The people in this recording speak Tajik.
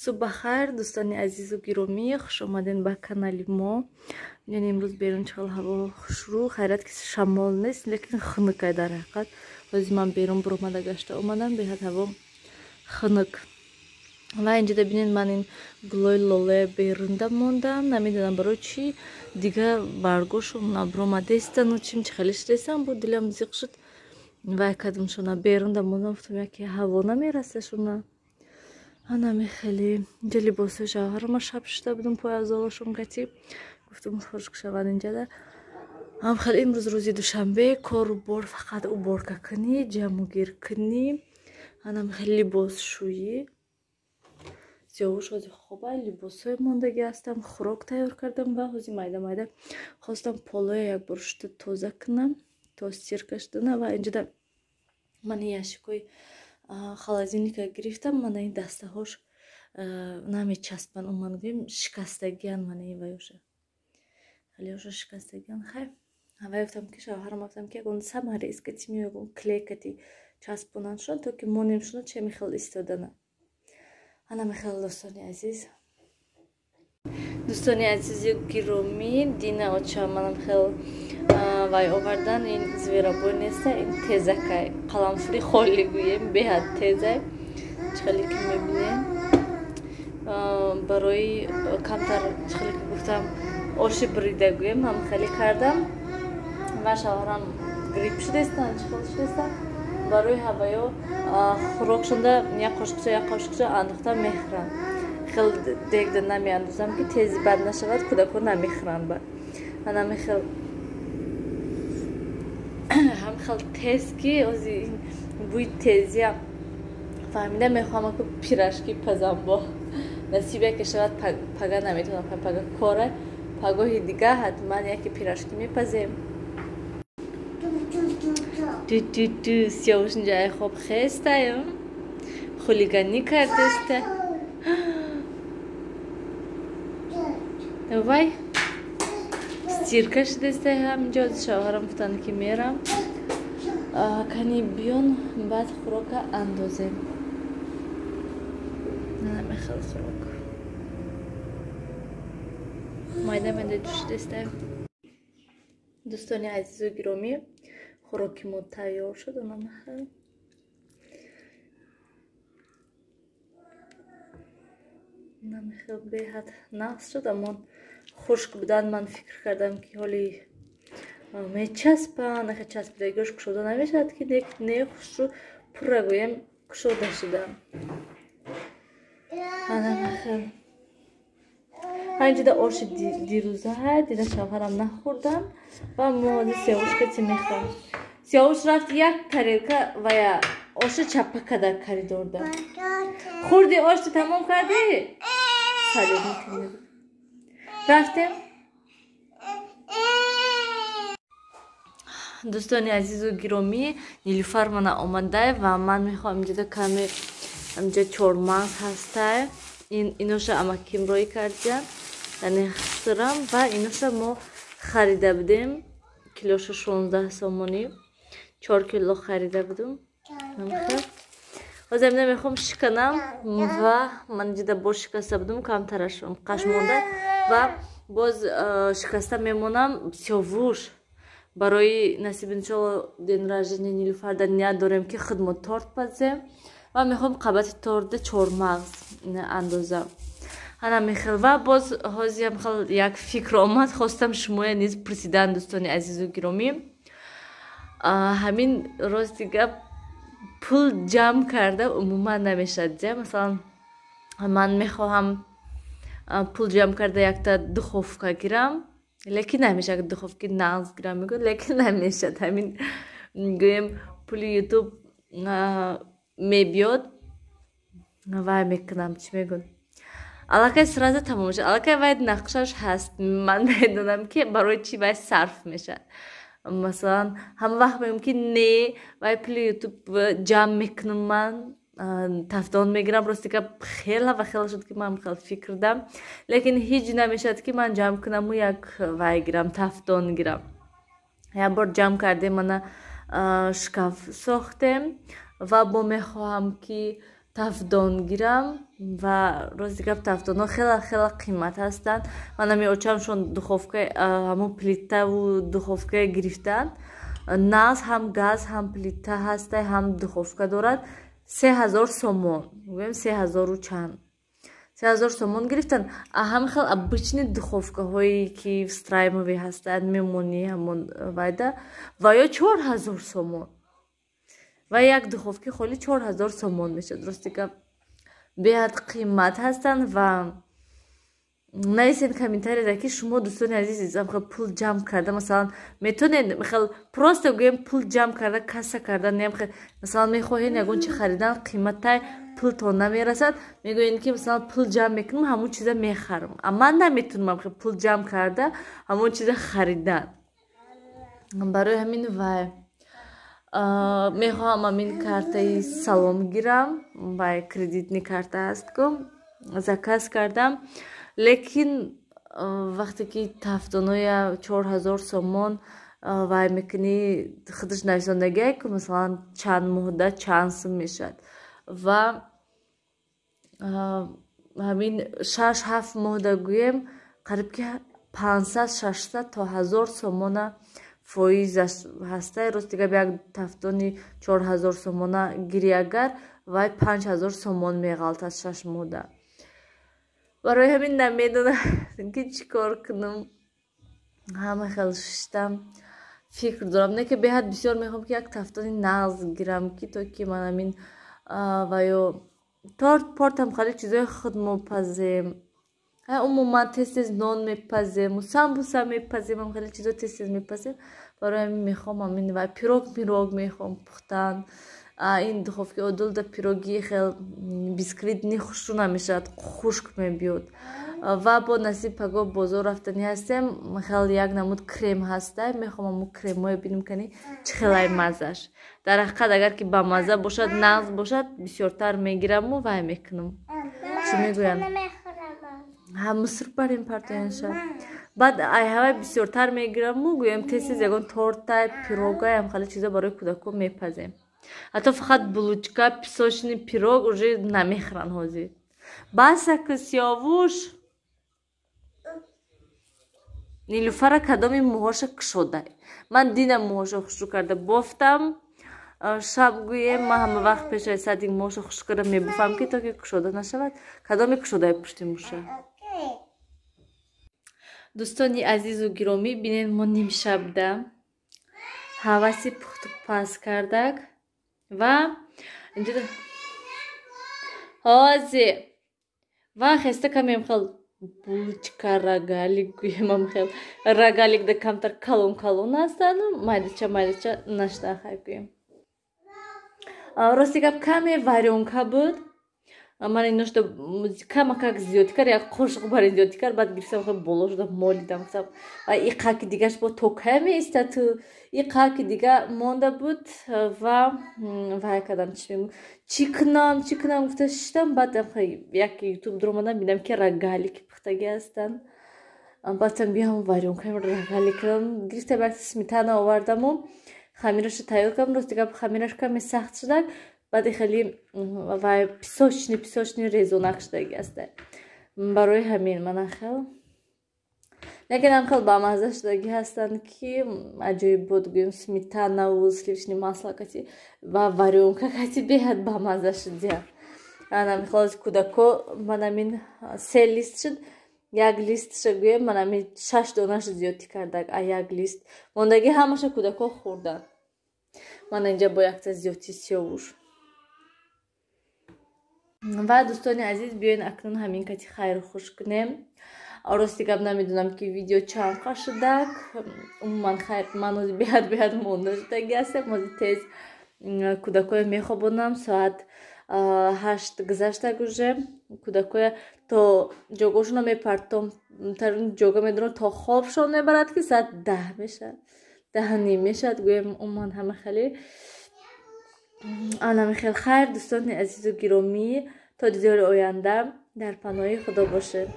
صبح خیر دوستان عزیز و گرامی، خوش آمدین به کانال ما. یعنی امروز بیرون چقدر هوا شروع خیرت که شمال نیست لیکن خنک در حقیقت. ولی من بیرون برآمده گشته اومدم به هوا خنک. و اینجا ببینید من این گلوی لاله بیرونده موندم، نمیدونم برای چی دیگه برگوشم نبرآمده استن و چیم خیلی استرسم بود، دلم زیق شد و کدومشون بیرونده موندم. گفتم که هوا نمیرسه شون. انا خیلی اینجا لباس شوهرم شب شده بودم پای ازالشون قطعی گفتم خشک شود اینجا ده. هم خیلی امروز روزی دوشنبه کار بار فقط او بار کنی جمع گیر کنی. انا خیلی لباس شویی سیاوش هازی خوبه لباس های ماندگی هستم خوراک تیار کردم و هازی مایده مایده خواستم پولوی یک برشت توزه کنم تا استیر کشتنه. و اینجا ده من یاشکوی خالازینی که گرفتم من این دسته هاش نمی چسبن اون من گویم شکستگیان من این ویوشه خیلی هاش شکستگیان. خیلی هوا گفتم که شوهرم گفتم که اون سماره است که تیمی اون کلیکتی چسبونن شد تا که مونیم شد چه میخواد استودنه. انا میخواد دوستانی عزیز گرامی دینه آچه منم خیلی وای آوردن این زویرابوی نیسته این تیزکای قلمفری خالی گویم بهت تیزه خیلی که میبینیم برای کمتر خیلی که گفتم آشی بریده گویم هم خیلی کردم و شوهرم گریپ شده استن چخیل شده استن برای هوایو خوراک شده یک قاشقچه انداختم میخورن. خیلی دیگه نمیاندازم که تیزی بد نشود کودکو نمیخورن با من میخوام هم خیلی تیز که از این بوی تیزی هم فهمیده میخوام که پیراشکی پزم با نصیبه که شود پگه نمیتونم پگه کاره پگاهی دیگه حتما یکی پیراشکی میپزیم. تو سیاوش جای خوب خسته خولیگانی کرده وای استیرکش دسته همینجا از شوهرم گفتن که میرم کنی بیون بعد خوراک اندازه نمیخواد خوراک مایده منده دوش دسته. دوستانی عزیز و گرامی خوراکی ما تیار شد و نمیخواد بهت نقص شد اما خشک بودن من فکر کردم که حالی میچسبن نخه چسبیدگیش کشوده نمیشد که نه خوش رو پر رو گویم کشوده شدم. اینجا ده آش دیروزه های دیده شوهرم نخوردم و موازی سیاوش کتی میخوام. سیاوش رفت یک طریقه و یا آش چپه کده کریدور ده خوردی آش تمام کردی؟ سلام رفتیم. دوستانی عزیز و گرامی نیلوفر من آمده و من میخوام اینجا کمی اینجا چورمغز هسته اینوش امکیم روی کردیم یعنی خسرم و اینوش ما خریده بودیم کیلوش 16 سومونی 4 کیلو خریده بودم. و زمینه میخوام شکنم و من اینجا با شکسته بودم کمترشم قش مونده و باز شکسته میمونم سیاوش برای نصیب انشالله دین رجنی نیلوفر در نیت داریم که خدمت تارت پزیم و میخوام قبط تارت چورمغز اندازم انا میخوام و باز هازی هم خیلی یک فکر آمد خواستم شما نیز پرسیدن دوستانی عزیز و گرامی همین روز دیگه پول جمع کرده عموما نمیشه جمع مثلا من میخواهم پول جمع کرده یک تا دخوفکا گیرم لیکن نمیشه که دخوفکی نغز گیرم میگه لیکن نمیشه همین گویم پول یوتیوب میبیاد و میکنم چی میگن علاقه سرازه تمام میشه علاقه باید نقشش هست من میدونم که برای چی باید صرف میشه مثلا هم وقت ممکن نه وای پول یوتیوب جمع میکنم من تفتان میگیرم راستی که خیلی و خیلی شد که من خیلی فکر کردم لیکن هیچ نمیشد که من جمع کنم و یک وای گیرم تفتان گیرم. یک بار جمع کرده من شکاف ساختم و با میخواهم که تفدان گیرم ва рости гап тафтоно хела қимат ҳастанд. Ман намеочамшон духовка ҳамон плитаву духовка гирифтанд. Наз ҳам газ ҳам плита ҳаста ҳам духовка дорад. 3000 сомон гӯем 3000 чанд 3000 сомон гирифтанд. Ҳам хел обычни духовкаҳое ки встраимове ҳастанд мемони ҳамон вайда ва ё 4000 сомон ва як духовки холи 4000 сомон мешад. Рости гап беҳад қимат ҳастанд ва нависед комментарияда ки шумо дӯстони азиз пул ҷамъ карда масалан метавонед просто гӯем пул ҷамъ карда касса кардан масалан мехоҳед ягон чи харидан қиматаи пултон намерасад мегӯед ки масалан пул ҷамъ мекунам ҳамон чиза мехарам. Ман наметавонам пул ҷамъ карда ҳамон чиза харидан. Барои ҳамин вай мехоҳам амин картаи салом гирам. Вай кредитни карта аст ку заказ кардам. Лекин вақте ки тафтоноя 4000 сомон вай мекунӣ худаш нависондагие ку масалан чанд моҳда чанд сум мешад ва ҳамин 6-7 моҳда гӯем қариб ки 500-600 то 1000 сомона фоиз ҳаста. Рости гап як тафтони 4000 сомона гирӣ агар вай 5000 сомон меғалтад 6 моҳда. барои ҳамин намедонам ки чӣ кор кунам. ҳама хел шиштам фикр дорам. Не ки беҳад бисёр мехоҳам ки як тафтони нағз гирам ки то ки ман ҳамин ва ё торт портам хали чизои худ мепазем. умуман тез нон мепазем самбуса мепазем хали чизо тез мепазем. барои ҳамин мехоҳам ҳамин ва пирог мехоҳам пухтан. ин духовки одулда пироги хел бисквит нихушу намешавад хушк мебиёд ва бо насиб паго бозор рафтани ҳастем хел як намуд крем ҳаста мехоҳам аму кремое бинам кани чӣ хелай мазаш. дар ҳақиқат агар ки ба маза бошад нағз бошад бисёртар мегираму вай мекунам. чӣ мегӯянд миср барем партоянша баъд айҳавай бисёртар мегираму гӯям тез ягон тортай пирогай ҳамхали чиза барои кӯдако мепазем. ҳатто фақат булочка песочный пирог уже намехӯранд ҳозир. баса ки сиёвуш нилуфара кадоми мӯҳоша кушодай. ман дидам мӯҳоша хушк карда бофтам. шаб гӯем ман ҳама вақт пешаи сади мӯҳоша хушк карда мебофам ки то ки кушода нашавад. кадоми кушодаи пушти мӯша. дӯстони азизу гиромӣ бинед мо нимшабда ҳаваси пухту паз кардак ва инҷо ҳозир ва хеста камем хел булочка рогалик гӯемам хел рогалик да камтар калон ҳастану майдача наштахай гӯем. рости гап каме варёнка буд. ман иношта камакак зиёд кар як қошуқ бар ин зиёд кар баъд гирифтам боло шуда молидам гуфтам иқаки дигаш бо тока меистад ту иқаки дига монда буд ва вай кардам чӣ кунам гуфта шиштам. баъд як ютуб дуромадам бинам ки рогалики пухтагӣ ҳастанд. баъдам биям варёнкаи рогалик кардам гирифтам як сметана овардаму хамираша тайёр кардам. рости гап хамираш каме сахт шудак баъд хеле вай песочный резонак шудагӣ ҳаста. барои ҳамин мана хел лекин хел бамаза шудагӣ ҳастанд ки аҷоиб буд гӯем сметанаву сливочное масло кати ва варёнка кати беҳад бамаза шудия. анами холоси кӯдако манамин 3 лист шуд. як листша гӯем манами 6 донаша зиёдӣ кардак як лист мондагӣ ҳамаша кӯдако хӯрдан. ман инҷа бо якта зиёдти сиёвуш ва дӯстони азиз биёин акнун ҳамин кати хайрухуш кунем. рости гап намедонам ки видео чанд қа шудак. умуман хайр ман ҳозир беҳад монда шудагӣ ҳастам. ҳозир тез кӯдакоя мехобонам. соат 8 гузаштак уже. кӯдакоя то ҷогошона мепартом ҷога медорам то хобшон мебарад ки соат 10 мешад 10:30 мешад гӯем. умуман ҳама хеле анами хел хайр. дӯстони азизу гиромӣ то дидори оянда дар паноҳи худо бошед.